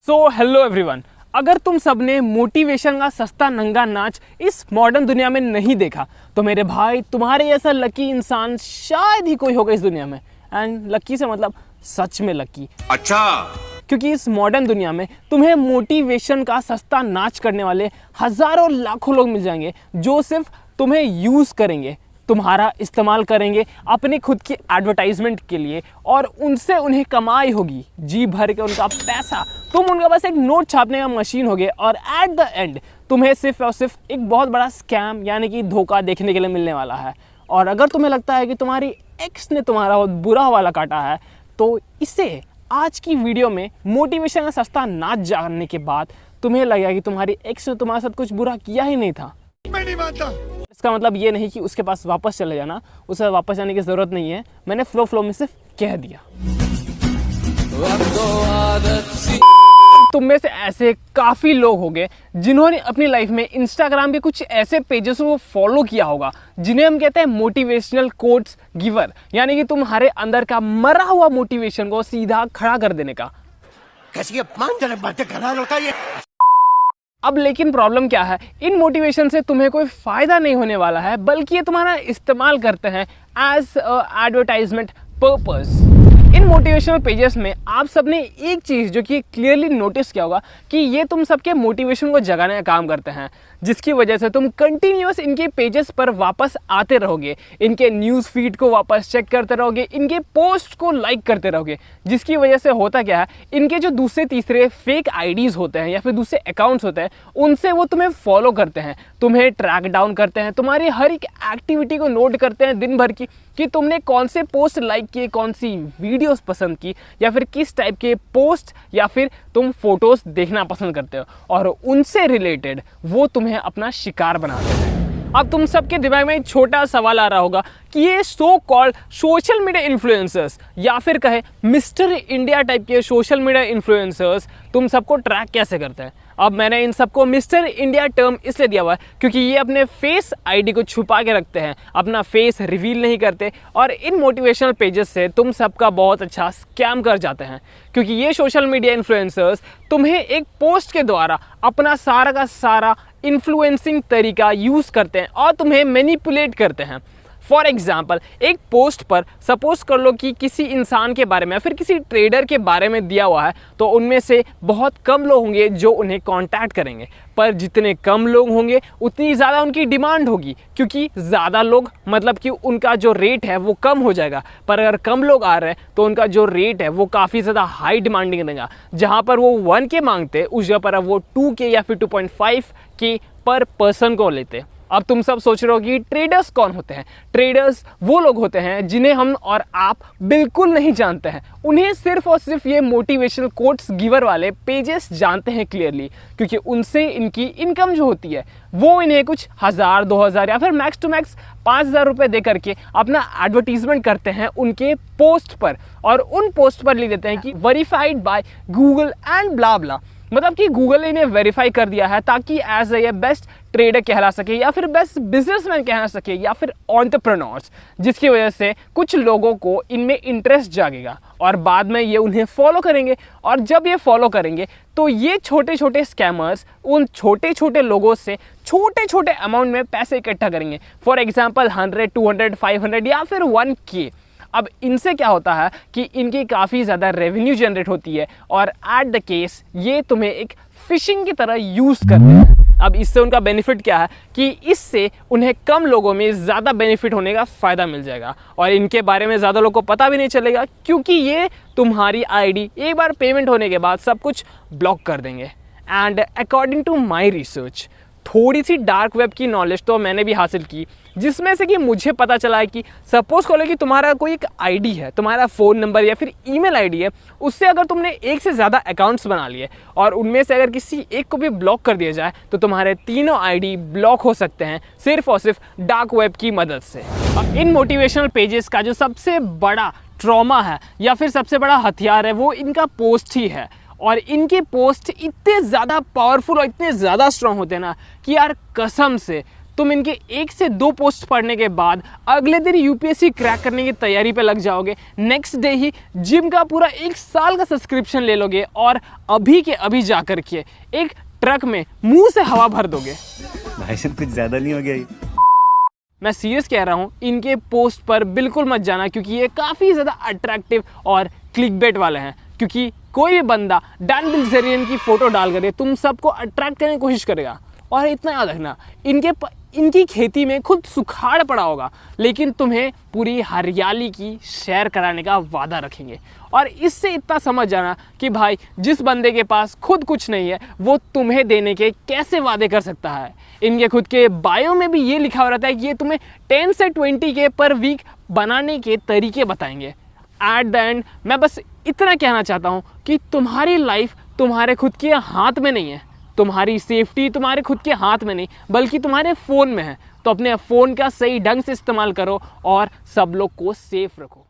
So hello everyone, अगर तुम सबने मोटिवेशन का सस्ता नंगा नाच इस मॉडर्न दुनिया में नहीं देखा तो मेरे भाई तुम्हारे जैसा लकी इंसान शायद ही कोई होगा इस दुनिया में। एंड लकी से मतलब सच में लकी। अच्छा, क्योंकि इस मॉडर्न दुनिया में तुम्हें मोटिवेशन का सस्ता नाच करने वाले हजारों लाखों लोग मिल जाएंगे जो सिर्फ तुम्हें यूज़ करेंगे, तुम्हारा इस्तेमाल करेंगे अपनी खुद की एडवर्टाइजमेंट के लिए, और उनसे उन्हें कमाई होगी जी भर के उनका पैसा। तुम उनका बस एक नोट छापने का मशीन होगे और एट द एंड तुम्हें सिर्फ और सिर्फ एक बहुत बड़ा स्कैम यानी कि धोखा देखने के लिए मिलने वाला है। और अगर तुम्हें लगता है कि तुम्हारी एक्स ने तुम्हारा बहुत बुरा वाला काटा है तो इससे आज की वीडियो में मोटिवेशन का सस्ता नाच जानने के बाद तुम्हें लगेगा कि तुम्हारी एक्स ने तुम्हारे साथ कुछ बुरा किया ही नहीं था। मैं नहीं मानता। इसका मतलब ये नहीं कि उसके पास वापस चले जाना, उसे वापस जाने की ज़रूरत नहीं है। मैंने फ्लो में सिर्फ कह दिया। तुम में से ऐसे काफ़ी लोग होंगे जिन्होंने अपनी लाइफ में इंस्टाग्राम के कुछ ऐसे पेजेस को फॉलो किया होगा जिन्हें हम कहते हैं मोटिवेशनल कोट्स गिवर, यानी कि तुम्हारे अंदर का मरा हुआ मोटिवेशन को सीधा खड़ा कर देने का। कैसी अपमानजनक बातें कर रहा लड़का ये। अब लेकिन प्रॉब्लम क्या है, इन मोटिवेशन से तुम्हें कोई फ़ायदा नहीं होने वाला है, बल्कि ये तुम्हारा इस्तेमाल करते हैं एज एडवर्टाइजमेंट पर्पस। इन मोटिवेशनल पेजेस में आप सबने एक चीज़ जो कि क्लियरली नोटिस किया होगा कि ये तुम सबके मोटिवेशन को जगाने का काम करते हैं, जिसकी वजह से तुम कंटिन्यूअस इनके पेजेस पर वापस आते रहोगे, इनके न्यूज़ फीड को वापस चेक करते रहोगे, इनके पोस्ट को लाइक करते रहोगे, जिसकी वजह से होता क्या है, इनके जो दूसरे तीसरे फेक आईडीज़ होते हैं या फिर दूसरे अकाउंट्स होते हैं उनसे वो तुम्हें फॉलो करते हैं, तुम्हें ट्रैक डाउन करते हैं, तुम्हारी हर एक एक्टिविटी को नोट करते हैं दिन भर की कि तुमने कौन से पोस्ट लाइक किए, कौन सी वीडियोस पसंद की, या फिर किस टाइप के पोस्ट या फिर तुम फोटोज देखना पसंद करते हो, और उनसे रिलेटेड वो तुम्हें अपना शिकार बनाते हैं। अब तुम सबके दिमाग में एक छोटा सवाल आ रहा होगा कि ये so called social media influencers या फिर कहे मिस्टर इंडिया टाइप के सोशल मीडिया इन्फ्लुएंसर्स तुम सबको ट्रैक कैसे करते हैं। अब मैंने इन सबको मिस्टर इंडिया टर्म इसलिए दिया हुआ है क्योंकि ये अपने फेस आईडी को छुपा के रखते हैं, अपना फेस रिवील नहीं करते, और इन मोटिवेशनल पेजेस से तुम सबका बहुत अच्छा स्कैम कर जाते हैं, क्योंकि ये सोशल मीडिया इन्फ्लुएंसर्स तुम्हें एक पोस्ट के द्वारा अपना सारा का सारा इन्फ्लुएंसिंग तरीका यूज़ करते हैं और तुम्हें मैनिपुलेट करते हैं। फॉर एग्जाम्पल, एक पोस्ट पर सपोज कर लो कि किसी इंसान के बारे में या फिर किसी ट्रेडर के बारे में दिया हुआ है, तो उनमें से बहुत कम लोग होंगे जो उन्हें कांटेक्ट करेंगे, पर जितने कम लोग होंगे उतनी ज़्यादा उनकी डिमांड होगी, क्योंकि ज़्यादा लोग मतलब कि उनका जो रेट है वो कम हो जाएगा, पर अगर कम लोग आ रहे हैं तो उनका जो रेट है वो काफ़ी ज़्यादा हाई डिमांडिंग रहेगा। जहाँ पर वो 1K मांगते उस जगह पर वो 2K या फिर 2.5K पर पर्सन को लेते। अब तुम सब सोच रहे हो कि ट्रेडर्स कौन होते हैं। ट्रेडर्स वो लोग होते हैं जिन्हें हम और आप बिल्कुल नहीं जानते हैं, उन्हें सिर्फ और सिर्फ ये मोटिवेशनल कोट्स गिवर वाले पेजेस जानते हैं क्लियरली, क्योंकि उनसे इनकी इनकम जो होती है वो इन्हें कुछ 1000, 2000 या फिर मैक्स टू मैक्स 5000 रुपये दे करके अपना एडवर्टीजमेंट करते हैं उनके पोस्ट पर, और उन पोस्ट पर लिख देते हैं कि verified by Google and blah blah, मतलब कि गूगल ने इन्हें वेरीफाई कर दिया है ताकि एज ए बेस्ट ट्रेडर कहला सके या फिर बेस्ट बिजनेसमैन कहला सके या फिर एंटरप्रेन्योर्स, जिसकी वजह से कुछ लोगों को इनमें इंटरेस्ट जागेगा और बाद में ये उन्हें फॉलो करेंगे, और जब ये फॉलो करेंगे तो ये छोटे छोटे स्कैमर्स उन छोटे छोटे लोगों से छोटे छोटे अमाउंट में पैसे इकट्ठा करेंगे। फॉर एग्जाम्पल 100, 200, 500 या फिर 1K। अब इनसे क्या होता है कि इनकी काफ़ी ज़्यादा रेवेन्यू जनरेट होती है, और एट द केस ये तुम्हें एक फिशिंग की तरह यूज़ करते हैं। अब इससे उनका बेनिफिट क्या है कि इससे उन्हें कम लोगों में ज़्यादा बेनिफिट होने का फ़ायदा मिल जाएगा, और इनके बारे में ज़्यादा लोगों को पता भी नहीं चलेगा, क्योंकि ये तुम्हारी आईडी एक बार पेमेंट होने के बाद सब कुछ ब्लॉक कर देंगे। And according to my research, थोड़ी सी डार्क वेब की नॉलेज तो मैंने भी हासिल की, जिसमें से कि मुझे पता चला है कि सपोज करो कि तुम्हारा कोई एक आईडी है, तुम्हारा फ़ोन नंबर या फिर ईमेल आईडी है, उससे अगर तुमने एक से ज़्यादा अकाउंट्स बना लिए और उनमें से अगर किसी एक को भी ब्लॉक कर दिया जाए तो तुम्हारे तीनों आईडी ब्लॉक हो सकते हैं सिर्फ और सिर्फ डार्क वेब की मदद से। अब इन मोटिवेशनल पेजेस का जो सबसे बड़ा ट्रॉमा है या फिर सबसे बड़ा हथियार है वो इनका पोस्ट ही है, और इनके पोस्ट इतने ज़्यादा पावरफुल और इतने ज़्यादा स्ट्रॉन्ग होते हैं ना कि यार कसम से तुम इनके 1 से 2 पोस्ट पढ़ने के बाद अगले दिन यूपीएससी क्रैक करने की तैयारी पे लग जाओगे। नेक्स्ट डे ही जिम का पूरा 1 साल का सब्सक्रिप्शन ले लोगे और अभी के अभी जा कर के एक ट्रक में मुंह से हवा भर दोगे। भाई साहब कुछ ज्यादा नहीं हो गया ये? मैं सीरियस कह रहा हूँ, इनके पोस्ट पर बिल्कुल मत जाना क्योंकि ये काफ़ी ज़्यादा अट्रैक्टिव और क्लिकबेट वाले हैं। क्योंकि कोई भी बंदा डैन बिल्ज़ेरियन की फ़ोटो डाल कर तुम सबको अट्रैक्ट करने की कोशिश करेगा। और इतना याद रखना, इनकी खेती में खुद सुखाड़ पड़ा होगा लेकिन तुम्हें पूरी हरियाली की सैर कराने का वादा रखेंगे। और इससे इतना समझ जाना कि भाई जिस बंदे के पास खुद कुछ नहीं है वो तुम्हें देने के कैसे वादे कर सकता है। इनके खुद के बायो में भी ये लिखा हुआ रहता है कि ये तुम्हें 10 से 20 के पर वीक बनाने के तरीके बताएंगे। एट द एंड मैं बस इतना कहना चाहता हूँ कि तुम्हारी लाइफ तुम्हारे खुद के हाथ में नहीं है, तुम्हारी सेफ्टी तुम्हारे खुद के हाथ में नहीं बल्कि तुम्हारे फ़ोन में है। तो अपने फ़ोन का सही ढंग से इस्तेमाल करो और सब लोग को सेफ रखो।